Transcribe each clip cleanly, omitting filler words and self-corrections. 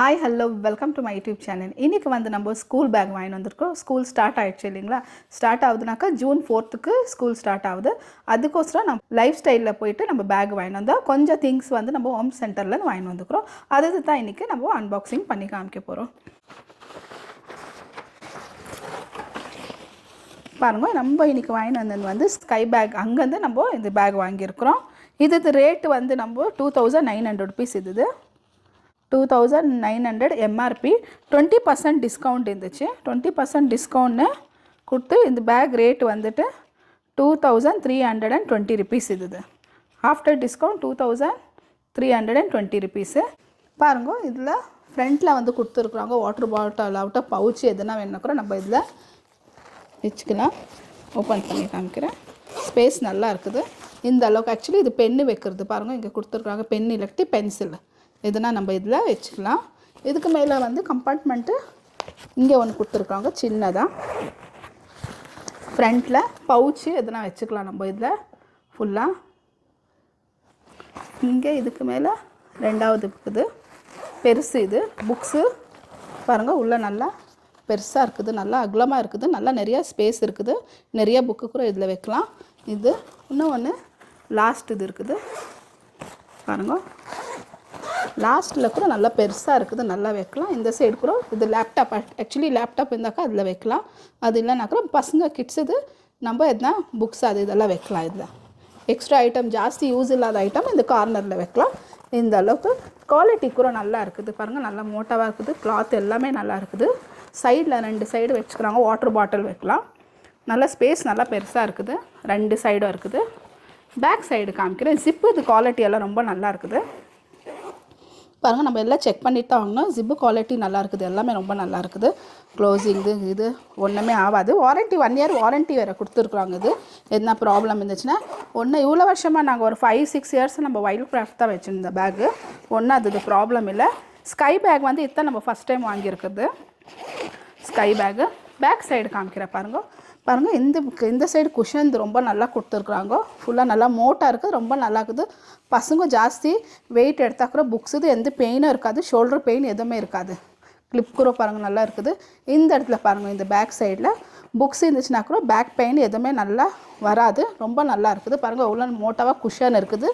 Hi hello welcome to my YouTube channel. இன்றைக்கி வந்து நம்ம ஸ்கூல் பேக் வாங்கி வந்திருக்கோம். ஸ்கூல் ஸ்டார்ட் ஆகிடுச்சு இல்லைங்களா? ஸ்டார்ட் ஆகுதுனாக்கா ஜூன் 4th ஸ்கூல் ஸ்டார்ட் ஆகுது. அதுக்கோசரம் நம்ம லைஃப் ஸ்டைலில் போயிட்டு நம்ம பேக் வாங்கி வந்தோம். கொஞ்சம் திங்ஸ் வந்து நம்ம ஹோம் சென்டரில் வாங்கி வந்துக்கிறோம். அது தான் இன்றைக்கி நம்ம அன்பாக்சிங் பண்ணி காமிக்க போகிறோம். பாருங்கள், நம்ம இன்றைக்கி வாங்கி வந்தது வந்து ஸ்கை பேக். அங்கேருந்து நம்ம இந்த பேக் வாங்கியிருக்கிறோம். இது ரேட்டு வந்து நம்ம 2900 rupees. இது 2900 MRP. 20% டிஸ்கவுண்ட் இருந்துச்சு. 20% டிஸ்கவுண்ட்னு கொடுத்து இந்த பேக் ரேட் வந்துட்டு 2320 rupees. இது ஆஃப்டர் டிஸ்கவுண்ட் 2320 rupees. பாருங்க, இதில் ஃப்ரண்ட்டில் வந்து கொடுத்துருக்குறாங்க வாட்டர் பாட்டில் அவுட்டாக பவுச்சு எதுனா வேணுன்னா நம்ம இதில் வச்சுக்கலாம். ஓப்பன் பண்ணி காமிக்கிறேன். ஸ்பேஸ் நல்லா இருக்குது. இந்த அளவுக்கு ஆக்சுவலி இது பென்னு வைக்கிறது. பாருங்கள், இங்கே கொடுத்துருக்குறாங்க பென் இல்லாட்டி பென்சில் எதுனா நம்ம இதில் வச்சுக்கலாம். இதுக்கு மேலே வந்து கம்பார்ட்மெண்ட்டு இங்கே ஒன்று கொடுத்துருக்காங்க சின்னதாக. ஃப்ரண்ட்டில் பவுச்சு எதுனா வச்சுக்கலாம் நம்ம இதில் ஃபுல்லாக. இங்கே இதுக்கு மேலே ரெண்டாவது இருக்குது பெருசு. இது புக்ஸு பாருங்கள், உள்ளே நல்லா பெருசாக இருக்குது, நல்லா அகலமாக இருக்குது, நல்லா நிறையா ஸ்பேஸ் இருக்குது. நிறைய புக்கு கூட இதில் வைக்கலாம். இது இன்னும் ஒன்று லாஸ்ட் இது இருக்குது பாருங்கள். லாஸ்ட்டில் கூட நல்லா பெருசாக இருக்குது, நல்லா வைக்கலாம். இந்த சைடு கூட இது லேப்டாப். ஆக்சுவலி லேப்டாப் இருந்தாக்கா அதில் வைக்கலாம். அது இல்லைனாக்கா பசங்க கிட்ஸ் இது நம்ம எதுனா புக்ஸ் அது இதெல்லாம் வைக்கலாம். இதில் எக்ஸ்ட்ரா ஐட்டம் ஜாஸ்தி யூஸ் இல்லாத ஐட்டம் இந்த கார்னரில் வைக்கலாம். இந்த அளவுக்கு குவாலிட்டி கூட நல்லா இருக்குது பாருங்கள். நல்லா மோட்டாவாக இருக்குது. கிளாத் எல்லாமே நல்லா இருக்குது. சைடில் 2 சைடு வச்சுக்கிறாங்க. வாட்டர் பாட்டில் வைக்கலாம். நல்லா ஸ்பேஸ் நல்லா பெருசாக இருக்குது. 2 சைடும் இருக்குது. பேக் சைடு காமிக்கிறேன். ஜிப்பு இது குவாலிட்டி எல்லாம் ரொம்ப நல்லா இருக்குது பாருங்கள். நம்ம எல்லாம் செக் பண்ணிட்டு தான் வாங்கினோம். ஜிப்பு குவாலிட்டி நல்லா இருக்குது. எல்லாமே ரொம்ப நல்லா இருக்குது. க்ளோசிங்கு இது ஒன்றுமே ஆகாது. வாரண்ட்டி 1 year வாரண்ட்டி வேறு கொடுத்துருக்குறாங்க. இது எதுனா ப்ராப்ளம் இருந்துச்சுன்னா இவ்வளோ வருஷமாக நாங்கள் ஒரு 5-6 years நம்ம வைல்ட் கிராஃப்ட் தான் வச்சுருந்த பேக்கு. ஒன்றும் அது ப்ராப்ளம் இல்லை. ஸ்கை பேக் வந்து இதுதான் நம்ம ஃபஸ்ட் டைம் வாங்கியிருக்குது. ஸ்கை பேக்கு பேக் சைடு காமிக்கிறேன் பாருங்கள். இந்த சைடு குஷன் ரொம்ப நல்லா கொடுத்துருக்குறாங்க. ஃபுல்லாக நல்லா மோட்டாக இருக்குது. ரொம்ப நல்லா இருக்குது. பசங்க ஜாஸ்தி வெயிட் எடுத்தால் கூட புக்ஸ் இது எந்த பெயினும் இருக்காது. ஷோல்டர் பெயின் எதுவுமே இருக்காது. கிளிப் கூட பாருங்கள் நல்லா இருக்குது. இந்த இடத்துல பாருங்கள், இந்த பேக் சைடில் புக்ஸ் இருந்துச்சுன்னா கூட பேக் பெயின் எதுவுமே நல்லா வராது. ரொம்ப நல்லா இருக்குது பாருங்கள். அவ்வளோ மோட்டாவாக குஷன் இருக்குது.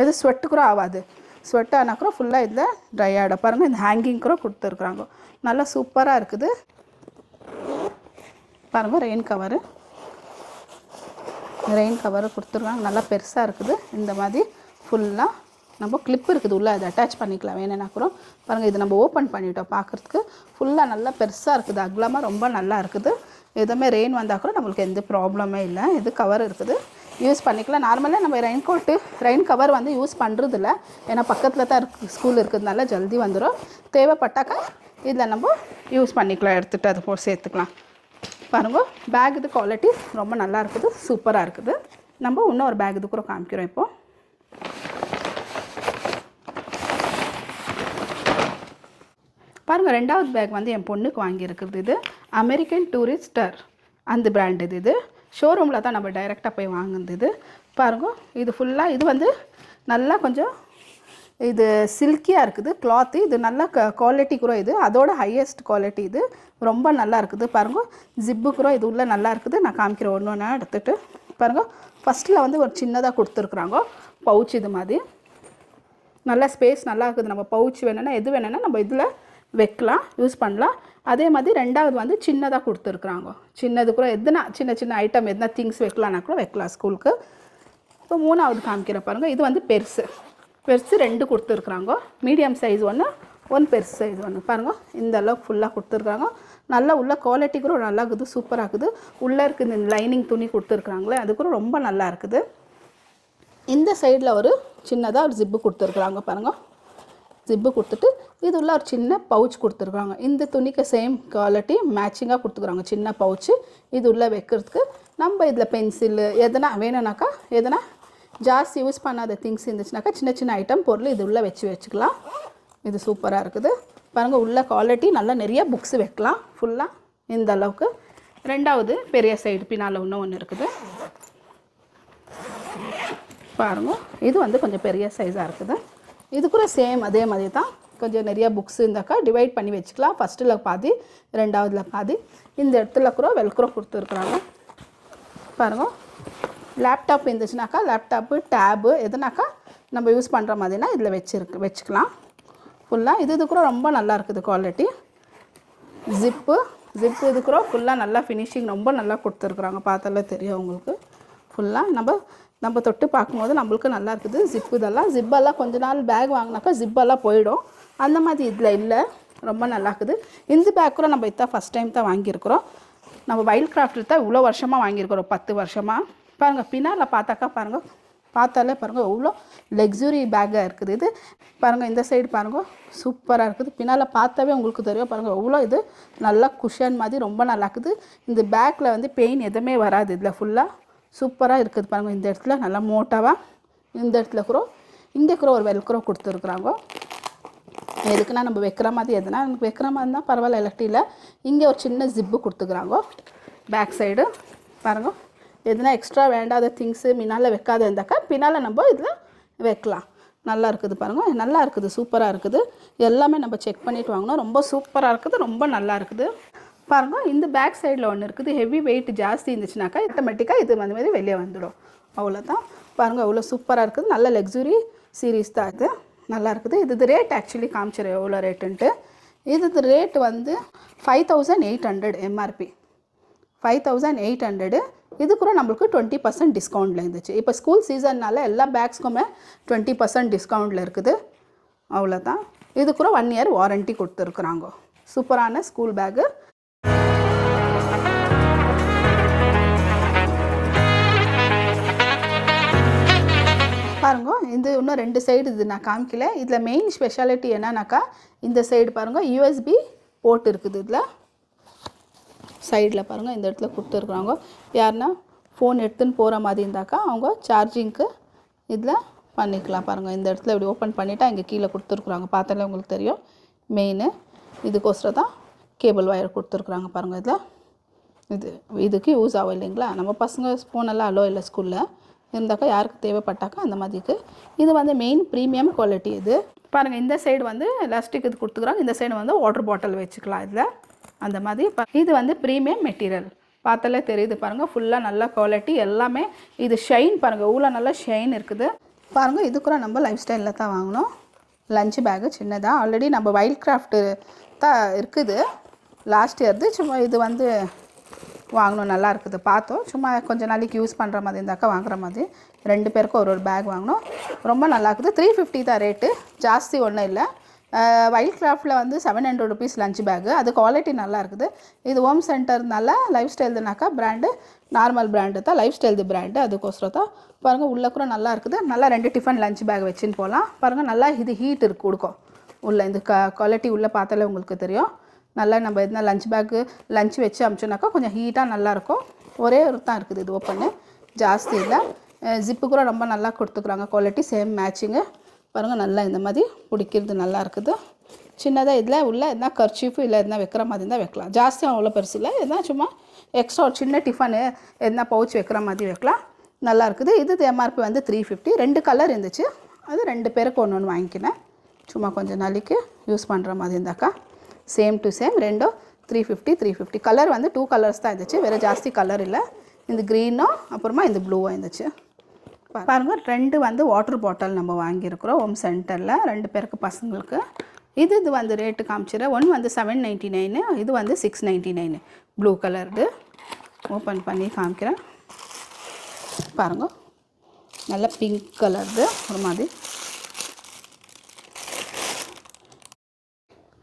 எது ஸ்வெட்டு கூட ஆகாது. ஸ்வெட் ஆனால் கூட ஃபுல்லாக இதில் ட்ரை ஆகிடும் பாருங்கள். இந்த ஹேங்கிங் கூட கொடுத்துருக்குறாங்க. நல்லா சூப்பராக இருக்குது பாருங்கள். ரெயின் கவரு கொடுத்துருக்காங்க. நல்லா பெருசாக இருக்குது. இந்த மாதிரி ஃபுல்லாக நம்ம கிளிப் இருக்குது உள்ளே, அதை அட்டாச் பண்ணிக்கலாம் வேணும்னா கூட. பாருங்கள், இது நம்ம ஓப்பன் பண்ணிட்டோம். பார்க்குறதுக்கு ஃபுல்லாக நல்லா பெருசாக இருக்குது. அகலமாக ரொம்ப நல்லா இருக்குது. எதுவுமே ரெயின் வந்தால் கூட நம்மளுக்கு எந்த ப்ராப்ளமே இல்லை. இது கவர் இருக்குது, யூஸ் பண்ணிக்கலாம். நார்மலாக நம்ம ரெயின் கவர் வந்து யூஸ் பண்ணுறதில்ல. ஏன்னா பக்கத்தில் தான் ஸ்கூல் இருக்கிறதுனால ஜல்தி வந்துடும். தேவைப்பட்டாக்கா இதில் நம்ம யூஸ் பண்ணிக்கலாம். எடுத்துகிட்டு அது போல் சேர்த்துக்கலாம். பாருங்கள், பேக் இது குவாலிட்டி ரொம்ப நல்லா இருக்குது. சூப்பராக இருக்குது. நம்ம இன்னொரு பேக் இது கூட காமிக்கிறோம். இப்போது பாருங்கள், ரெண்டாவது பேக் வந்து என் பொண்ணுக்கு வாங்கியிருக்குது. இது அமெரிக்கன் டூரிஸ்டர் அந்த பிராண்ட். இது ஷோரூமில் தான் நம்ம டைரெக்டாக போய் வாங்குனது. பாருங்கள், இது ஃபுல்லாக இது வந்து நல்லா கொஞ்சம் இது சில்கியாக இருக்குது கிளாத்து. இது நல்லா குவாலிட்டி கூட இது அதோட ஹையஸ்ட் குவாலிட்டி. இது ரொம்ப நல்லா இருக்குது பாருங்கள். ஜிப்பு கூட இது உள்ள நல்லா இருக்குது. நான் காமிக்கிறேன் ஒன்று ஒன்றா எடுத்துகிட்டு. பாருங்கள், ஃபஸ்ட்டில் வந்து ஒரு சின்னதாக கொடுத்துருக்குறாங்க பவுச். இது மாதிரி நல்லா ஸ்பேஸ் நல்லா இருக்குது. நம்ம பவுச் வேணும்னா எது வேணும்னா நம்ம இதில் வைக்கலாம், யூஸ் பண்ணலாம். அதே மாதிரி ரெண்டாவது வந்து சின்னதாக கொடுத்துருக்குறாங்க. சின்னது கூட எதுனா சின்ன ஐட்டம் எதுனா திங்ஸ் வைக்கலான்னா கூட வைக்கலாம் ஸ்கூலுக்கு. இப்போ மூணாவது காமிக்கிறேன் பாருங்கள். இது வந்து பெருசு 2 கொடுத்துருக்குறாங்க. மீடியம் சைஸ் ஒன்று பெருசு சைஸ் ஒன்று. பாருங்கள், இந்த அளவுக்கு ஃபுல்லாக கொடுத்துருக்காங்க. நல்லா உள்ள குவாலிட்டி கூட நல்லா இருக்குது. சூப்பராக இருக்குது. உள்ளே இருக்குது இந்த லைனிங் துணி கொடுத்துருக்குறாங்களே, அது கூட ரொம்ப நல்லா இருக்குது. இந்த சைடில் ஒரு சின்னதாக ஒரு ஜிப்பு கொடுத்துருக்குறாங்க பாருங்கள். ஜிப்பு கொடுத்துட்டு இது உள்ள ஒரு சின்ன பவுச் கொடுத்துருக்குறாங்க. இந்த துணிக்கு சேம் குவாலிட்டி மேட்சிங்காக கொடுத்துருக்குறாங்க. சின்ன பவுச்சு இது உள்ளே வைக்கிறதுக்கு. நம்ம இதில் பென்சில் எதனா வேணும்னாக்கா எதனா ஜாஸ்தி யூஸ் பண்ணாத திங்ஸ் இருந்துச்சுனாக்கா சின்ன ஐட்டம் பொருள் இது உள்ளே வச்சுக்கலாம். இது சூப்பராக இருக்குது பாருங்கள். உள்ள குவாலிட்டி நல்லா நிறைய புக்ஸ் வைக்கலாம் ஃபுல்லாக. இந்த அளவுக்கு ரெண்டாவது பெரிய சைடு பின்னால் ஒன்று இருக்குது பாருங்கள். இது வந்து கொஞ்சம் பெரிய சைஸாக இருக்குது. இது கூட சேம் அதே மாதிரி தான் கொஞ்சம் நிறைய புக்ஸ் இருந்தாக்கா டிவைட் பண்ணி வச்சுக்கலாம். ஃபஸ்ட்டில் பாதி, ரெண்டாவதுல பாதி. இந்த இடத்துல கூட வெல்க்ரோ கொடுத்துருக்குறாங்க பாருங்க. லேப்டாப் இருந்துச்சுனாக்கா லேப்டாப்பு, டேபு எதுனாக்கா நம்ம யூஸ் பண்ணுற மாதிரினா இதில் வச்சுக்கலாம் ஃபுல்லாக. இது கூட ரொம்ப நல்லா இருக்குது குவாலிட்டி. ஜிப்பு இது கூட ஃபுல்லாக நல்லா ஃபினிஷிங் ரொம்ப நல்லா கொடுத்துருக்குறாங்க. பார்த்தாலே தெரியும் உங்களுக்கு. ஃபுல்லாக நம்ம தொட்டு பார்க்கும்போது நம்மளுக்கு நல்லா இருக்குது. ஜிப்பெல்லாம் கொஞ்ச நாள் பேக் வாங்கினாக்கா ஜிப்பெல்லாம் போயிடும். அந்த மாதிரி இதில் இல்லை, ரொம்ப நல்லா இருக்குது. இந்த பேக் கூட நம்ம இதான் ஃபஸ்ட் டைம் தான் வாங்கியிருக்கிறோம். நம்ம வைல்ட் கிராஃப்ட் தான் இவ்வளோ வருஷமாக வாங்கியிருக்கிறோம், 10 வருஷமாக. பாருங்கள் பின்னால் பார்த்தாக்கா பாருங்கள், பார்த்தாலே பாருங்கள் எவ்வளோ லக்ஸுரி பேக்காக இருக்குது. இது பாருங்கள், இந்த சைடு பாருங்கள் சூப்பராக இருக்குது. பின்னால் பார்த்தாவே உங்களுக்கு தெரியும் பாருங்கள் எவ்வளோ இது நல்லா குஷன் மாதிரி ரொம்ப நல்லா இருக்குது. இந்த பேக்கில் வந்து பெயின் எதுவுமே வராது. இதில் ஃபுல்லாக சூப்பராக இருக்குது பாருங்கள். இந்த இடத்துல நல்லா மோட்டாவாக, இந்த இடத்துல கூட இங்கே கூட ஒரு வெல்க்ரோ கொடுத்துருக்குறாங்க. எதுக்குன்னா நம்ம வைக்கிற மாதிரி எதுனா வைக்கிற மாதிரி இருந்தால் பரவாயில்ல, எலக்ட்ரியில் இங்கே ஒரு சின்ன ஜிப்பு கொடுத்துக்குறாங்க. பேக் சைடு பாருங்கள், எதுனா எக்ஸ்ட்ரா வேண்டாத திங்ஸு முன்னால் வைக்காத இருந்தாக்கா பின்னால் நம்ம இதில் வைக்கலாம். நல்லா இருக்குது பாருங்கள், நல்லா இருக்குது, சூப்பராக இருக்குது. எல்லாமே நம்ம செக் பண்ணிவிட்டு வாங்கணும். ரொம்ப சூப்பராக இருக்குது, ரொம்ப நல்லா இருக்குது பாருங்கள். இந்த பேக் சைடில் ஒன்று இருக்குது. ஹெவி வெயிட் ஜாஸ்தி இருந்துச்சுனாக்கா ஆட்டோமேட்டிக்காக இது வந்து மாதிரி வெளியே வந்துடும். அவ்வளோதான் பாருங்கள், அவ்வளோ சூப்பராக இருக்குது. நல்ல லக்ஸுரி சீரீஸ் தான் இது, நல்லா இருக்குது. இது ரேட் ஆக்சுவலி காமிச்சிடும் எவ்வளோ ரேட்டுன்ட்டு. இது ரேட்டு வந்து 5800 எம்ஆர்பி, 5800. இது கூட நம்மளுக்கு 20% டிஸ்கவுண்ட்டில் இருந்துச்சு. இப்போ ஸ்கூல் சீசன்னால் எல்லா பேக்ஸ்க்குமே 20% டிஸ்கவுண்ட்டில் இருக்குது. அவ்வளோதான். இது கூட 1 இயர் வாரண்ட்டி கொடுத்துருக்குறாங்க. சூப்பரான ஸ்கூல் பேக்கு. பாருங்க, இது இன்னும் 2 சைடு இது நான் காமிக்கல. இதில் மெயின் ஸ்பெஷாலிட்டி என்னன்னாக்கா இந்த சைடு பாருங்கள் யூஎஸ்பி போர்ட் இருக்குது. இதில் சைடில் பாருங்கள் இந்த இடத்துல கொடுத்துருக்குறாங்க. யாருன்னா ஃபோன் எடுத்துன்னு போகிற மாதிரி இருந்தாக்கா அவங்க சார்ஜிங்க்கு இதில் பண்ணிக்கலாம். பாருங்கள் இந்த இடத்துல இப்படி ஓப்பன் பண்ணிவிட்டு இங்கே கீழே கொடுத்துருக்குறாங்க. பார்த்தாலே உங்களுக்கு தெரியும். மெயின் இதுக்கோசரம் தான் கேபிள் ஒயர் கொடுத்துருக்குறாங்க பாருங்கள். இதுக்கு யூஸ் ஆகும் இல்லைங்களா. நம்ம பசங்க ஃபோனெல்லாம் அலோ இல்லை ஸ்கூலில் இருந்தாக்கா, யாருக்கு தேவைப்பட்டாக்கா அந்த மாதிரிக்கு. இது வந்து மெயின் ப்ரீமியம் குவாலிட்டி. இது பாருங்கள், இந்த சைடு வந்து எலாஸ்டிக் இது கொடுத்துக்குறாங்க, இந்த சைடு வந்து வாட்டர் பாட்டில் வச்சுக்கலாம் இதில் அந்த மாதிரி. இது வந்து ப்ரீமியம் மெட்டீரியல், பார்த்தாலே தெரியுது பாருங்கள். ஃபுல்லாக நல்ல குவாலிட்டி எல்லாமே. இது ஷைன் பாருங்கள், இவ்வளோ நல்லா ஷைன் இருக்குது பாருங்கள். இது கூட நம்ம லைஃப் ஸ்டைலில் தான் வாங்கினோம். லஞ்ச் பேக்கு சின்னதாக ஆல்ரெடி நம்ம வைல்ட் கிராஃப்ட்டு தான் இருக்குது லாஸ்ட் இயர்து. சும்மா இது வந்து வாங்கணும், நல்லா இருக்குது பார்த்தோம். சும்மா கொஞ்சம் நாளைக்கு யூஸ் பண்ணுற மாதிரி இருந்தாக்கா வாங்குற மாதிரி 2 பேருக்கும் ஒரு பேக் வாங்கினோம். ரொம்ப நல்லா இருக்குது. 350 தான் ரேட்டு, ஜாஸ்தி ஒன்றும் இல்லை. வைல்ட் கிராஃப்டில் வந்து 700 ருபீஸ் லஞ்ச் பேக்கு. அது குவாலிட்டி நல்லா இருக்குது. இது ஹோம் சென்டர்னால லைஃப் ஸ்டைல்துனாக்கா பிராண்டு நார்மல் பிராண்டு தான், லைஃப் ஸ்டைல்து பிராண்டு. அதுக்கோசரம் தான் பாருங்கள். உள்ளே கூட நல்லா இருக்குது. நல்லா 2 டிஃபன் லஞ்ச் பேக் வச்சுன்னு போகலாம் பாருங்கள். நல்லா இது ஹீட் இருக்குது கொடுக்கும் உள்ளே. இந்த குவாலிட்டி உள்ளே பார்த்தாலே உங்களுக்கு தெரியும். நல்லா நம்ம எதுனா லஞ்ச் பேக்கு லஞ்ச் வச்சு அமிச்சோன்னாக்கா கொஞ்சம் ஹீட்டாக நல்லாயிருக்கும். ஒரே ஒரு தான் இருக்குது இது ஓப்பன்னு, ஜாஸ்தி இல்லை. ஜிப்பு கூட ரொம்ப நல்லா கொடுத்துக்குறாங்க. குவாலிட்டி சேம் மேட்சிங்கு பாருங்கள். நல்லா இந்த மாதிரி பிடிக்கிறது நல்லா இருக்குது. சின்னதாக இதில் உள்ள எதுனா கர்ச்சீஃபு இல்லை எதுனா வைக்கிற மாதிரி இருந்தால் வைக்கலாம். ஜாஸ்தியாக அவ்வளோ பெருசு இல்லை. எதுனா சும்மா எக்ஸ்ட்ரா ஒரு சின்ன டிஃபனு எதுனா பவுச் வைக்கிற மாதிரி வைக்கலாம். நல்லா இருக்குது. இது எம்ஆர்பி வந்து 350. 2 கலர் இருந்துச்சு. அது 2 பேருக்கு ஒன்று வாங்கிக்கினேன். சும்மா கொஞ்சம் நாளைக்கு யூஸ் பண்ணுற மாதிரி இருந்தாக்கா. சேம் டு சேம் ரெண்டும் 350 கலர் வந்து 2 கலர்ஸ் தான் இருந்துச்சு, வேறு ஜாஸ்தி கலர் இல்லை. இந்த க்ரீனும் அப்புறமா இந்த ப்ளூவும் இருந்துச்சு பாருங்கள். 2 வந்து வாட்டர் பாட்டில் நம்ம வாங்கியிருக்கிறோம் ஹோம் சென்டரில் 2 பேருக்கு பசங்களுக்கு. இது வந்து ரேட்டு காமிச்சிடுறேன். ஒன்று வந்து 799, இது வந்து 699 ப்ளூ கலர்டு. ஓப்பன் பண்ணி காமிக்கிறேன் பாருங்கள். நல்ல பிங்க் கலர்டு ஒரு மாதிரி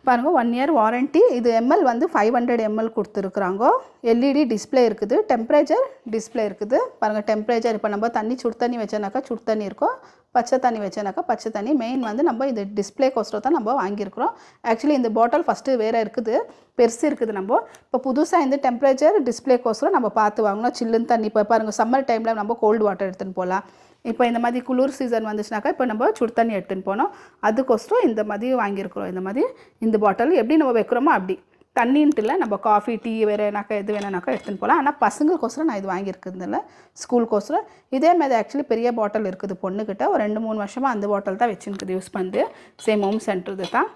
பாருங்கள். 1 இயர் வாரண்ட்டி. இது எம்எல் வந்து 500 ml கொடுத்துருக்குறாங்க. எல்இடி டிஸ்பிளே இருக்குது, டெம்பரேச்சர் டிஸ்பிளே இருக்குது பாருங்கள். டெம்பரேச்சர் இப்போ நம்ம சுடு தண்ணி வச்சோனாக்கா சுடு தண்ணி இருக்கும், பச்சை தண்ணி வச்சோனாக்கா பச்சை தண்ணி. மெயின் வந்து நம்ம இது டிஸ்பிளேக்கோசரம் தான் நம்ம வாங்கியிருக்கிறோம். ஆக்சுவலி இந்த பாட்டில் ஃபஸ்ட்டு வேறு இருக்குது, பெருசு இருக்குது. நம்ம இப்போ புதுசாக இந்த டெம்பரேச்சர் டிஸ்பிளேக்கோசரம் நம்ம பார்த்து வாங்கணும். சில்லுன்னு தண்ணி இப்போ பாருங்கள், சம்மர் டைமில் நம்ம கோல்டு வாட்டர் எடுத்துன்னு போகலாம். இப்போ இந்த மாதிரி குளிர் சீசன் வந்துச்சுனாக்கா இப்போ நம்ம சுடு தண்ணி எடுத்துன்னு போனோம். அதுக்கோசரம் இந்த மாதிரி வாங்கியிருக்கிறோம். இந்த மாதிரி இந்த பாட்டில் எப்படி நம்ம வைக்கிறோமோ அப்படி தண்ணின்ட்டு இல்லை, நம்ம காஃபி டீ வேறு என்னாக்கா எது வேணுனாக்கா எடுத்துன்னு போகலாம். ஆனால் பசங்களுக்கோசரம் நான் இது வாங்கியிருக்குதில்ல, ஸ்கூலுக்கோசரம். இதே மாதிரி ஆக்சுவலி பெரிய பாட்டில் இருக்குது பொண்ணுக்கிட்ட. ஒரு 2-3 வருஷமாக அந்த பாட்டில் தான் வச்சுருக்குது யூஸ் பண்ணுது. சேம் ஹோம் சென்டர் தான்.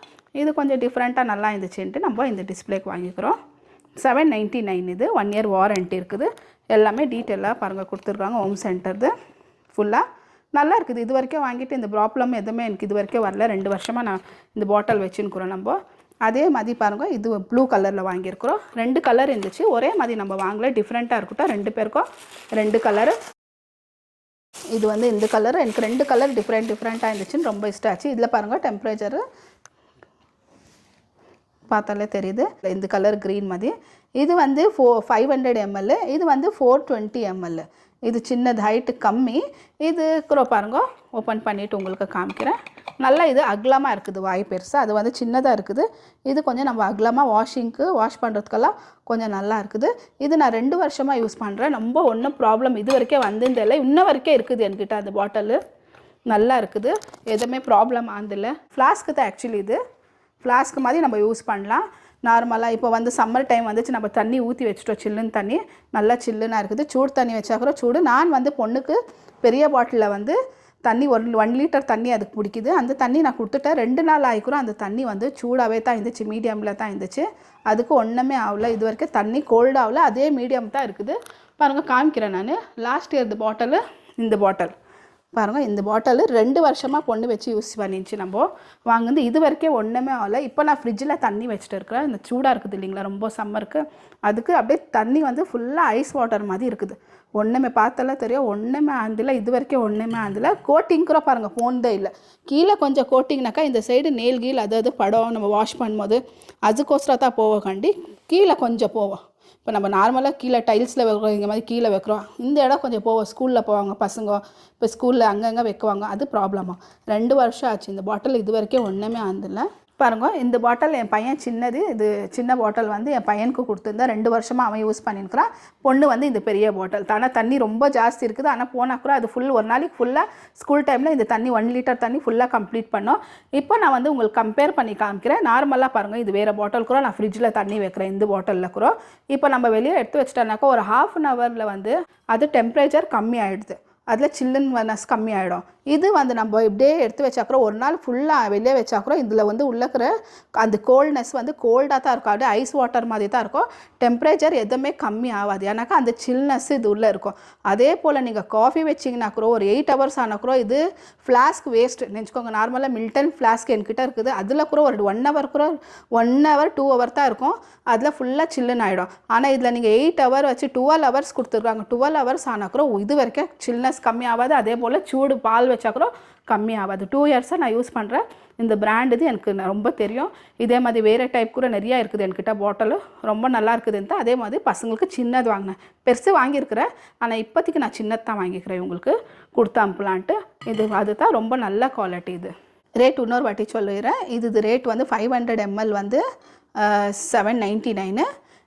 இது கொஞ்சம் டிஃப்ரெண்ட்டாக நல்லா இருந்துச்சுன்ட்டு நம்ம இந்த டிஸ்பிளேக்கு வாங்கிக்கிறோம். 799 இது. 1 இயர் வாரண்ட்டி இருக்குது. எல்லாமே டீட்டெயிலாக பாருங்கள் கொடுத்துருக்காங்க. ஹோம் சென்டர்து ஃபுல்லாக நல்லா இருக்குது. இது வரைக்கும் வாங்கிட்டு இந்த ப்ராப்ளம் எதுவுமே எனக்கு இது வரைக்கும் வரல. 2 வருஷமாக நான் இந்த பாட்டில் வச்சுருக்குறோம் நம்ம. அதே மாதிரி பாருங்கள், இது ப்ளூ கலரில் வாங்கியிருக்கிறோம். 2 கலர் இருந்துச்சு, ஒரே மாதிரி நம்ம வாங்கல, டிஃப்ரெண்ட்டாக இருக்கட்டும். 2 பேருக்கும் 2 கலரு. இது வந்து இந்த கலர் எனக்கு 2 கலர் டிஃப்ரெண்ட்டாக இருந்துச்சுன்னு ரொம்ப இஷ்டம் ஆச்சு. இதில் பாருங்கள் டெம்பரேச்சரு பார்த்தாலே தெரியுது. இந்த கலர் க்ரீன் மாதிரி. இது வந்து 500 ml, இது வந்து 420 ml. இது சின்னது, ஹைட்டு கம்மி. இது கூட பாருங்க, ஓப்பன் பண்ணிவிட்டு உங்களுக்கு காமிக்கிறேன். நல்லா இது அகலமாக இருக்குது, வாய் பெருசாக. அது வந்து சின்னதாக இருக்குது. இது கொஞ்சம் நம்ம அகலமாக வாஷ் பண்ணுறதுக்கெல்லாம் கொஞ்சம் நல்லா இருக்குது. இது நான் 2 வருஷமாக யூஸ் பண்ணுறேன். ரொம்ப ஒன்றும் ப்ராப்ளம் இது வரைக்கும் வந்ததில்லை. இன்ன வரைக்கும் இருக்குது என்கிட்ட அந்த பாட்டிலு. நல்லா இருக்குது, எதுவுமே ப்ராப்ளம் ஆனதில்லை. ஃப்ளாஸ்க்கு தான் ஆக்சுவலி இது. ஃப்ளாஸ்க்கு மாதிரி நம்ம யூஸ் பண்ணலாம் நார்மலாக. இப்போ வந்து சம்மர் டைம் வந்துச்சு, நம்ம தண்ணி ஊற்றி வச்சுட்டோம், சில்லுன்னு தண்ணி நல்லா சில்லுன்னா இருக்குது. சூடு தண்ணி வச்சா கூட சூடு. நான் வந்து பொண்ணுக்கு பெரிய பாட்டிலில் வந்து தண்ணி 1 லிட்டர் தண்ணி அதுக்கு பிடிக்குது. அந்த தண்ணி நான் கொடுத்துட்டேன். 2 நாள் ஆகிக்கிறோம். அந்த தண்ணி வந்து சூடாகவே தான் இருந்துச்சு, மீடியமில் தான் இருந்துச்சு. அதுக்கு ஒன்றுமே ஆகலை இது வரைக்கும். தண்ணி கோல்டு ஆகலை, அதே மீடியம் தான் இருக்குது. பாருங்கள் காமிக்கிறேன் நான். லாஸ்ட் இயர் பாட்டிலு, இந்த பாட்டில் பாருங்கள். இந்த பாட்டில் 2 வருஷமாக பொண்ணு வச்சு யூஸ் பண்ணிச்சு நம்ம வாங்குது. இது வரைக்கும் ஒன்றுமே ஆகலை. இப்போ நான் ஃப்ரிட்ஜில் தண்ணி வச்சுட்டு இருக்கிறேன். இந்த சூடாக இருக்குது இல்லைங்களா ரொம்ப சம்மருக்கு, அதுக்கு அப்படியே தண்ணி வந்து ஃபுல்லாக ஐஸ் வாட்டர் மாதிரி இருக்குது. ஒன்றுமே பார்த்தாலே தெரியும், ஒன்றுமே ஆந்தில்லை இது வரைக்கும், ஒன்றுமே ஆந்தில்லை. கோட்டிங் கூட பாருங்கள் போனதே இல்லை. கீழே கொஞ்சம் கோட்டிங்னாக்கா இந்த சைடு நெயில் கீழ் அதாவது படம் நம்ம வாஷ் பண்ணும்போது அதுக்கோசரம் தான் போவோம் கீழே கொஞ்சம் போவோம். இப்போ நம்ம நார்மலாக கீழே டைல்ஸில் வைக்கிறோம், இந்த மாதிரி கீழே வைக்கிறோம். இந்த இடம் கொஞ்சம் போவோம். ஸ்கூலில் போவாங்க பசங்க, இப்போ ஸ்கூலில் அங்கங்கே வைக்குவாங்க, அது ப்ராப்ளமாக. 2 வருஷம் ஆச்சு. இந்த பாட்டில் இது வரைக்கும் ஒன்றுமே ஆந்தில்லை. பாருங்க, இந்த பாட்டில் என் பையன் சின்னது. இது சின்ன பாட்டில் வந்து என் பையனுக்கு கொடுத்துருந்தேன். 2 வருஷமாக அவன் யூஸ் பண்ணியிருக்கிறான். பொண்ணு வந்து இந்த பெரிய பாட்டில். ஆனால் தண்ணி ரொம்ப ஜாஸ்தி இருக்குது. ஆனால் போனால் கூட அது ஒரு நாளைக்கு ஃபுல்லாக ஸ்கூல் டைமில் இந்த தண்ணி 1 லிட்டர் தண்ணி ஃபுல்லாக கம்ப்ளீட் பண்ணோம். இப்போ நான் வந்து உங்களுக்கு கம்பேர் பண்ணி காமிக்கிறேன். நார்மலாக பாருங்கள், இது வேறு பாட்டில் கூட நான் ஃப்ரிட்ஜில் தண்ணி வைக்கிறேன், இந்த பாட்டிலில் கூட. இப்போ நம்ம வெளியே எடுத்து வச்சிட்டோம்னாக்கா ஒரு 1/2 ஹவரில் வந்து அது டெம்பரேச்சர் கம்மி ஆகிடுது. அதில் சில்லுன்னு கம்மி ஆகிடும். இது வந்து நம்ம இப்படியே எடுத்து வச்சாக்கூட ஒரு நாள் ஃபுல்லாக வெளியே வச்சாக்கூட இதில் வந்து உள்ளக்கிற அந்த கோல்ட்னஸ் வந்து கோல்டாக தான் இருக்கும். அப்படியே ஐஸ் வாட்டர் மாதிரி தான் இருக்கும். டெம்பரேச்சர் எதுவுமே கம்மி ஆகாது, ஏன்னாக்கா அந்த சில்னஸ் இது உள்ளே இருக்கும். அதே போல் நீங்கள் காஃபி வச்சிங்கன்னா கூட ஒரு 8 ஹவர்ஸ் ஆனால் கூட இது ஃப்ளாஸ்க் வேஸ்ட்டு நினச்சிக்கோங்க. நார்மலாக மில்டன் ஃப்ளாஸ்க் என்கிட்ட இருக்குது. அதில் கூட ஒரு 1 ஹவர் கூட 1 ஹவர் 2 ஹவர் தான் இருக்கும். அதில் ஃபுல்லாக சில்லுன்னு ஆகிடும். ஆனால் இதில் நீங்கள் 8 ஹவர் வச்சு 12 ஹவர்ஸ் கொடுத்துருக்காங்க. 12 ஹவர்ஸ் ஆனால் கூட இது வரைக்கும் சில்னஸ் கம்மி ஆகாது. அதே போல் சூடு பால் வச்சா கூட கம்மி ஆகாது. 2 இயர்ஸாக நான் யூஸ் பண்ணுறேன். இந்த பிராண்ட் இது எனக்கு ரொம்ப தெரியும். இதே மாதிரி வேறு டைப் கூட நிறையா இருக்குது என்கிட்ட பாட்டில். ரொம்ப நல்லா இருக்குதுன்ட்டு. அதே மாதிரி பசங்களுக்கு சின்னது வாங்கினேன், பெருசு வாங்கியிருக்கிறேன். ஆனால் இப்போதைக்கு நான் சின்னது தான் வாங்கிக்கிறேன் இவங்களுக்கு கொடுத்து அனுப்பலான்ட்டு. இது அதுதான் ரொம்ப நல்ல குவாலிட்டி. இது ரேட் இன்னொரு வாட்டி சொல்லிடுறேன். இது ரேட் வந்து 500 ml வந்து 799.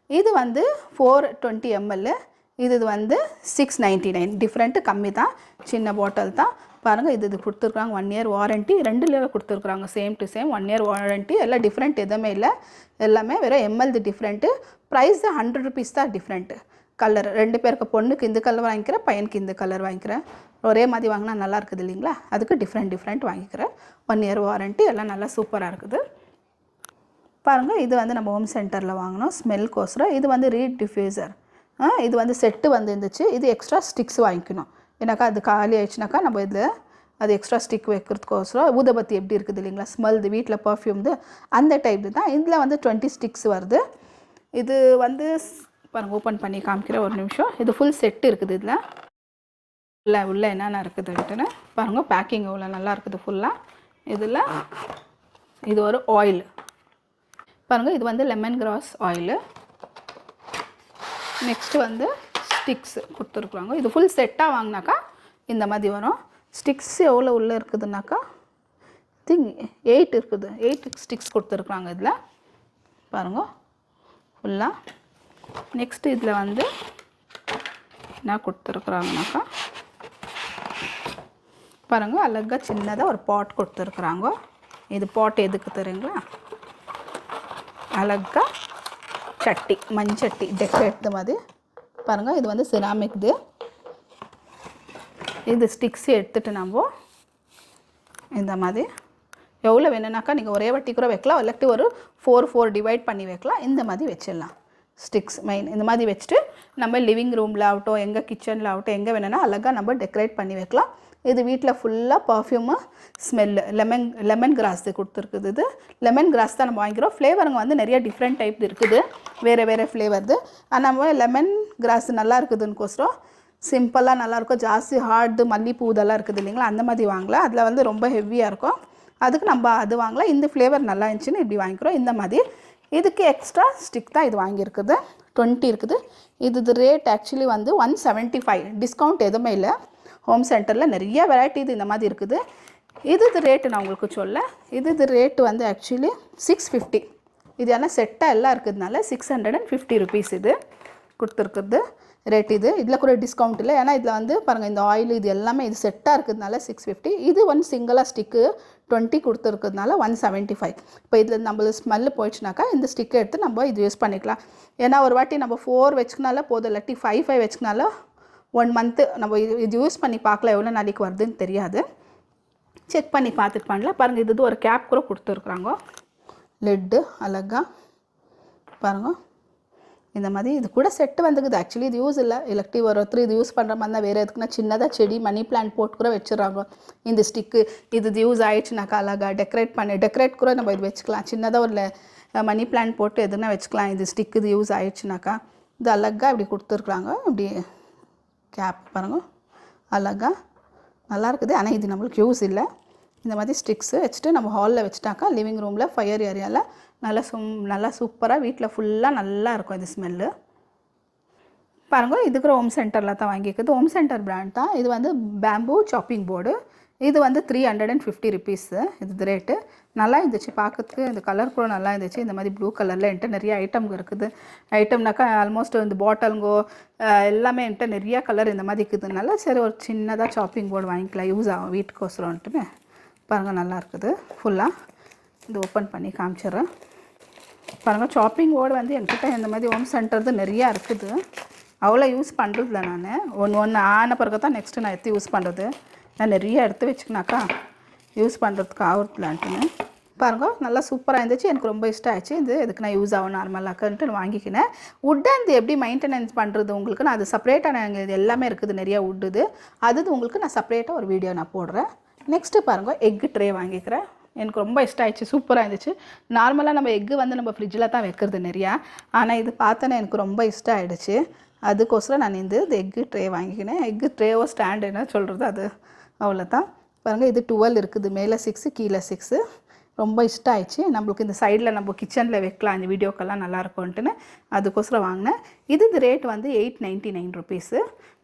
இது வந்து 420 ml. இது வந்து 699. டிஃப்ரெண்ட்டு கம்மி தான், சின்ன பாட்டில் தான். பாருங்கள், இது கொடுத்துருக்குறாங்க 1 இயர் வாரண்ட்டி. 2 கொடுத்துருக்குறாங்க, same to same 1 year warranty. எல்லாம் டிஃப்ரெண்ட் எதுவுமே இல்லை, எல்லாமே வேறு எம்எல்து டிஃப்ரெண்ட்டு. ப்ரைஸ் 100 rupees தான் டிஃப்ரெண்ட்டு. கலர் 2 பேருக்கு, பொண்ணுக்கு இந்த கலர் வாங்கிக்கிறேன், பையனுக்கு இந்த கலர் வாங்கிக்கிறேன். ஒரே மாதிரி வாங்கினா நல்லா இருக்குது இல்லைங்களா, அதுக்கு டிஃப்ரெண்ட் வாங்கிக்கிறேன். 1 இயர் வாரண்ட்டி, எல்லாம் நல்லா சூப்பராக இருக்குது. பாருங்கள், இது வந்து நம்ம ஹோம் சென்டரில் வாங்கினோம் ஸ்மெல்கோசரம். இது வந்து ரீட் டிஃப்யூசர். இது வந்து செட்டு வந்து இருந்துச்சு. இது எக்ஸ்ட்ரா ஸ்டிக்ஸ் வாங்கிக்கணும், ஏன்னாக்கா அது காலி ஆயிடுச்சுனாக்கா நம்ம இதில் அது எக்ஸ்ட்ரா ஸ்டிக் வைக்கிறதுக்கோசரம். ஊதுபத்தி எப்படி இருக்குது இல்லைங்களா, ஸ்மெல் வீட்டில் பர்ஃப்யூம்து அந்த டைப்பு தான். இதில் வந்து 20 ஸ்டிக்ஸ் வருது. இது வந்து பாருங்கள், ஓப்பன் பண்ணி காமிக்கிற ஒரு நிமிஷம். இது ஃபுல் செட்டு இருக்குது. இதில் உள்ள என்னென்ன இருக்குதுன்ட்டுன்னு பாருங்கள். பேக்கிங் எவ்வளோ நல்லா இருக்குது ஃபுல்லாக. இதில் இது ஒரு ஆயில் பாருங்கள். இது வந்து லெமன் கிராஸ் ஆயிலு. நெக்ஸ்ட்டு வந்து ஸ்டிக்ஸ் கொடுத்துருக்குறாங்க. இது ஃபுல் செட்டாக வாங்கினாக்கா இந்த மாதிரி வரும். ஸ்டிக்ஸ் எவ்வளோ உள்ளே இருக்குதுனாக்கா திங்க் 8 இருக்குது. 8 ஸ்டிக்ஸ் கொடுத்துருக்குறாங்க இதில் பாருங்க ஃபுல்லாக. நெக்ஸ்ட்டு இதில் வந்து என்ன கொடுத்துருக்குறாங்கனாக்கா பாருங்கள், அழகாக சின்னதாக ஒரு பாட் கொடுத்துருக்குறாங்க. இது பாட் எதுக்கு தெரியுங்களா, அழகாக சட்டி மண்சட்டி டெக்கரேட் மாதிரி பாருங்கள். இது வந்து செராமிக். இது ஸ்டிக்ஸ் எடுத்துகிட்டு நம்ம இந்த மாதிரி எவ்வளோ வேணும்னாக்கா நீங்கள் ஒரே வட்டி கூட வைக்கலாம், இல்லாட்டி ஒரு 4 டிவைட் பண்ணி வைக்கலாம். இந்த மாதிரி வச்சிடலாம் ஸ்டிக்ஸ் மெயின். இந்த மாதிரி வச்சுட்டு நம்ம லிவிங் ரூமில் ஆகட்டும், எங்கள் கிச்சனில் ஆகட்டும், எங்கே வேணும்னா அழகாக நம்ம டெக்கரேட் பண்ணி வைக்கலாம். இது வீட்டில் ஃபுல்லாக பர்ஃப்யூமு ஸ்மெல்லு லெமன் கிராஸ் கொடுத்துருக்குது. இது லெமன் கிராஸ் தான் நம்ம வாங்கிக்கிறோம். ஃப்ளேவருங்க வந்து நிறைய டிஃப்ரெண்ட் டைப் இருக்குது, வேறு ஃப்ளேவர்து. ஆனால் நம்ம லெமன் கிராஸ் நல்லா இருக்குதுன்னுக்கோசரம் சிம்பிளாக நல்லாயிருக்கும். ஜாஸ்தி ஹார்டு மல்லிப்பூ இதெல்லாம் இருக்குது இல்லைங்களா, அந்த மாதிரி வாங்கலாம். அதில் வந்து ரொம்ப ஹெவியாக இருக்கும், அதுக்கு நம்ம அது வாங்கலாம். இந்த ஃப்ளேவர் நல்லா இருந்துச்சுன்னு இப்படி வாங்கிக்கிறோம். இந்த மாதிரி இதுக்கு எக்ஸ்ட்ரா ஸ்டிக் தான் இது வாங்கியிருக்குது. 20 இருக்குது. இது ரேட் ஆக்சுவலி வந்து 175. டிஸ்கவுண்ட் எதுவுமே இல்லை. ஹோம் சென்டரில் நிறைய வெரைட்டி இது இந்த மாதிரி இருக்குது. இது ரேட்டு நான் உங்களுக்கு சொல்ல. இது ரேட்டு வந்து ஆக்சுவலி 650. இது ஆனால் செட்டாக எல்லாம் இருக்கிறதுனால 650 ருபீஸ் இது கொடுத்துருக்குறது ரேட். இதில் கூட டிஸ்கவுண்ட் இல்லை, ஏன்னா இதில் வந்து பாருங்கள் இந்த ஆயில் இது எல்லாமே இது செட்டாக இருக்கிறதுனால 650. இது ஒன் சிங்கிளாக ஸ்டிக்கு 20 கொடுத்துருக்கிறதுனால 175. இப்போ இதில் நம்மளுக்கு ஸ்மெல்லு போயிடுச்சுனாக்கா இந்த ஸ்டிக்கை எடுத்து நம்ம இது யூஸ் பண்ணிக்கலாம். ஏன்னா ஒரு வாட்டி நம்ம 4 வச்சுக்கினால போதும், இல்லாட்டி 5 வச்சுக்கினால 1 மந்த்து நம்ம இது யூஸ் பண்ணி பார்க்கலாம், எவ்வளோ நாளைக்கு வருதுன்னு தெரியாது. செக் பண்ணி பார்த்துட்டு பண்ணலாம். பாருங்கள் இது ஒரு கேப் கூட கொடுத்துருக்குறாங்க, லெட்டு அழகாக பாருங்கள். இந்த மாதிரி இது கூட செட்டு வந்துக்குது. ஆக்சுவலி இது யூஸ் இல்லை, எலக்ட்ரிவ் ஒருத்தர் இது யூஸ் பண்ணுற மாதிரி தான். வேறு எதுக்குன்னா சின்னதாக செடி மணி பிளான்ட் போட்டு கூட வச்சுருவாங்க. இந்த ஸ்டிக்கு இது யூஸ் ஆகிடுச்சுனாக்கா அழகாக டெக்கரேட் கூட நம்ம இது வச்சுக்கலாம். சின்னதாக ஒரு மணி பிளான்ட் போட்டு எதுனா வச்சுக்கலாம். இது ஸ்டிக்கு இது யூஸ் ஆகிடுச்சுனாக்கா இது அழகாக இப்படி கொடுத்துருக்குறாங்க. இப்படி கேப் பாருங்கள் அழகாக நல்லா இருக்குது. ஆனால் இது நம்மளுக்கு யூஸ் இல்லை. இந்த மாதிரி ஸ்டிக்ஸு வச்சுட்டு நம்ம ஹாலில் வச்சுட்டாக்கா லிவிங் ரூமில் ஃபயர் ஏரியாவில் நல்லா சூப்பராக வீட்டில் ஃபுல்லாக நல்லா இருக்கும் இது ஸ்மெல்லு. பாருங்கள் இதுக்கு ஹோம் சென்டரில் தான் வாங்கியிருக்குது. ஹோம் சென்டர் பிராண்ட் தான். இது வந்து பேம்பூ சாப்பிங் போர்டு. இது வந்து 350 ருபீஸு இது ரேட்டு. நல்லா இருந்துச்சு பார்க்கறதுக்கு. இந்த கலர் கூட நல்லா இருந்துச்சு. இந்த மாதிரி ப்ளூ கலரில் என்கிட்ட நிறைய ஐட்டம் இருக்குது. ஐட்டம்னாக்கா ஆல்மோஸ்ட் இந்த பாட்டலுங்கோ எல்லாமே என்கிட்ட நிறையா கலர் இந்த மாதிரி இருக்குதுனால சரி ஒரு சின்னதாக சாப்பிங் போர்டு வாங்கிக்கலாம், யூஸ் ஆகும் வீட்டுக்கோசரம்ட்டுன்னு. பாருங்கள் நல்லா இருக்குது. ஃபுல்லாக இது ஓப்பன் பண்ணி காமிச்சிட்றேன். பாருங்கள் சாப்பிங் போர்டு வந்து என்கிட்ட இந்த மாதிரி ஹோம் சென்டர்து நிறையா இருக்குது. அவ்வளோ யூஸ் பண்ணுறதில்ல நான். ஒன்று ஆன பிறகு தான் நெக்ஸ்ட்டு நான் எடுத்து யூஸ் பண்ணுறது. நான் நிறைய எடுத்து வச்சுக்கினாக்கா யூஸ் பண்ணுறதுக்கு ஆகுறதுலான்ட்டுன்னு. பாருங்கள் நல்லா சூப்பராக இருந்துச்சு. எனக்கு ரொம்ப இஷ்டம் ஆச்சு. இது எதுக்கு நான் யூஸ் ஆகும் நார்மலாக்கன்ட்டு வாங்கிக்கினேன். வுட் அண்ட் எப்படி மெயின்டெனன்ஸ் பண்ணுறது உங்களுக்கு நான் அது செப்பரேட்டாக இது எல்லாமே இருக்குது, நிறையா வுட்டுது. அது உங்களுக்கு நான் செப்பரேட்டாக ஒரு வீடியோ நான் போடுறேன். நெக்ஸ்ட்டு பாருங்கள் எக்கு ட்ரே வாங்கிக்கிறேன். எனக்கு ரொம்ப இஷ்டம் ஆயிடுச்சு, சூப்பராக இருந்துச்சு. நார்மலாக நம்ம எக்கு வந்து நம்ம ஃப்ரிட்ஜில் தான் வைக்கிறது நிறையா, ஆனால் இது பார்த்தோன்னே எனக்கு ரொம்ப இஷ்டம் ஆகிடுச்சு. அதுக்கோசரம் நான் இந்த எக்கு ட்ரே வாங்கிக்கினேன். எக்கு ட்ரேவோ ஸ்டாண்டு என்ன சொல்கிறது அது அவ்வளோ தான். பாருங்கள் இது 12 இருக்குது, மேலே 6 கீழே 6. ரொம்ப இஷ்டம் ஆயிடுச்சு. நம்மளுக்கு இந்த சைடில் நம்ம கிச்சனில் வைக்கலாம், இந்த வீடியோக்கெல்லாம் நல்லாயிருக்கும்ட்டுன்னு அதுக்கோசரம் வாங்கினேன். இது ரேட் வந்து 899 ருபீஸு.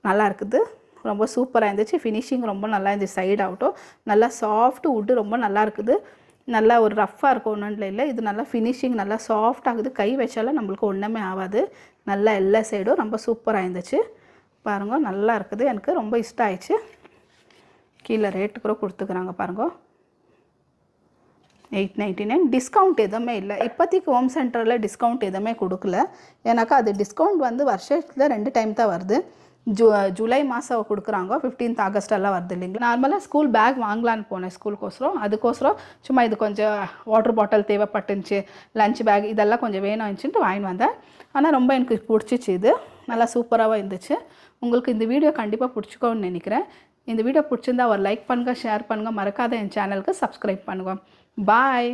நல்லா இருக்குது, ரொம்ப சூப்பராக இருந்துச்சு. ஃபினிஷிங் ரொம்ப நல்லா இருந்துச்சு. சைடு ஆகட்டும் நல்லா சாஃப்ட் வுட்டு ரொம்ப நல்லா இருக்குது. நல்லா ஒரு ரஃப்பாக இருக்கும் ஒன்றும் இல்லை. இது நல்லா ஃபினிஷிங் நல்லா சாஃப்ட் ஆகுது. கை வச்சாலும் நம்மளுக்கு ஒன்றுமே ஆகாது. நல்லா எல்லா சைடும் ரொம்ப சூப்பராக இருந்துச்சு. பாருங்கள் நல்லா இருக்குது. எனக்கு ரொம்ப இஷ்டம் ஆயிடுச்சு. கீழே ரேட்டு கூட கொடுத்துக்குறாங்க பாருங்கள் 899. டிஸ்கவுண்ட் எதுவுமே இல்லை இப்போதைக்கு. ஹோம் சென்டரில் டிஸ்கவுண்ட் எதுவுமே கொடுக்கல. ஏன்னாக்கா அது டிஸ்கவுண்ட் வந்து வருஷத்தில் 2 டைம் தான் வருது. ஜூலை மாதம் கொடுக்குறாங்க, 15th ஆகஸ்டெல்லாம் வருது இல்லைங்களா. நார்மலாக ஸ்கூல் பேக் வாங்கலான்னு போனேன் ஸ்கூலுக்கோசரம். அதுக்கோசரம் சும்மா இது கொஞ்சம் வாட்டர் பாட்டில் தேவைப்பட்டுச்சு, லஞ்ச் பேக் இதெல்லாம் கொஞ்சம் வேணும் இருந்துச்சுன்ட்டு வாங்கிட்டு வந்தேன். ஆனால் ரொம்ப எனக்கு பிடிச்சிச்சு. இது நல்லா சூப்பராகவும் இருந்துச்சு. உங்களுக்கு இந்த வீடியோ கண்டிப்பாக பிடிச்சிக்கோன்னு நினைக்கிறேன். இந்த வீடியோ பிடிச்சிருந்தா ஒரு லைக் பண்ணுங்கள், ஷேர் பண்ணுங்கள், மறக்காத என் சேனலுக்கு சப்ஸ்கிரைப் பண்ணுங்கள். பாய்.